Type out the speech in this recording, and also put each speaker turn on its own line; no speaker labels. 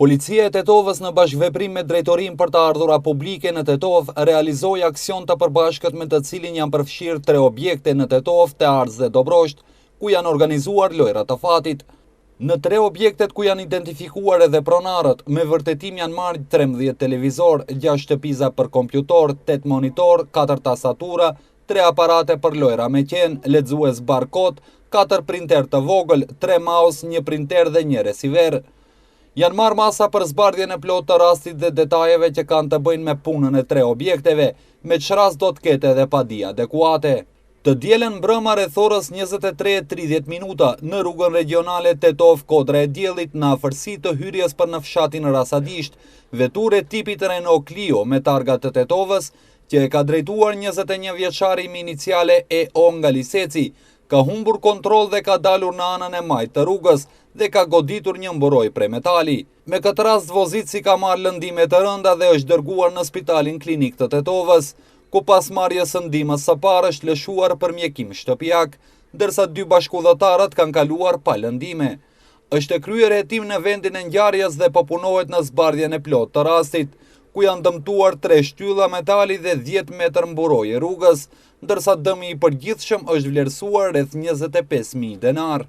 Policia e Tetovës në bashkëveprim me Drejtorinë për të ardhura publike në Tetovë realizoi aksion të përbashkët me të cilin janë përfshirë 3 objekte në Tetovë, Te Ardhës dhe Dobrosht, ku janë organizuar lojra të fatit. Në 3 objektet ku janë identifikuar edhe pronarët, me vërtetim janë marrë 13 televizor, 6 shtëpiza për kompjutor, 8 monitor, 4 tastatura, 3 aparate për lojra me qenë, lexues barkod, 4 printer të vogël, 3 mouse, 1 printer dhe 1 receiver. Janë marrë masa për zbardhjen e plotë të rastit dhe detajeve që kanë të bëjnë me punën e 3 objekteve, me çfarë do të ketë edhe padi adekuate. Të dielën mbrëma rreth orës 23:30 në rrugën regionale Tetov-Kodra e Diellit në afërsi të hyrjes për në fshatin Rasadisht, veture tipi Renault Clio me targa të Tetovës, që e ka drejtuar 21 vjeçari me iniciale EO nga Liseci, ka humbur kontroll dhe ka dalur në anën e majtë të rrugës dhe ka goditur një mburoj prej metali. Me këtë rast vozitësi ka marrë lëndime të rënda dhe është dërguar në spitalin klinik të Tetovës, ku pas marrjes së ndihmës së parë është lëshuar për mjekim shtëpiak, ndërsa 2 bashkëudhëtarët kanë kaluar pa lëndime. Është kryer hetim në vendin e ngjarjes dhe po punohet në zbardhjen e plotë të rastit, ku janë dëmtuar 3 shtylla metali dhe 10 metër mburoje rrugës, ndërsa dëmi i përgjithshëm është vlerësuar rreth 25.000 denar.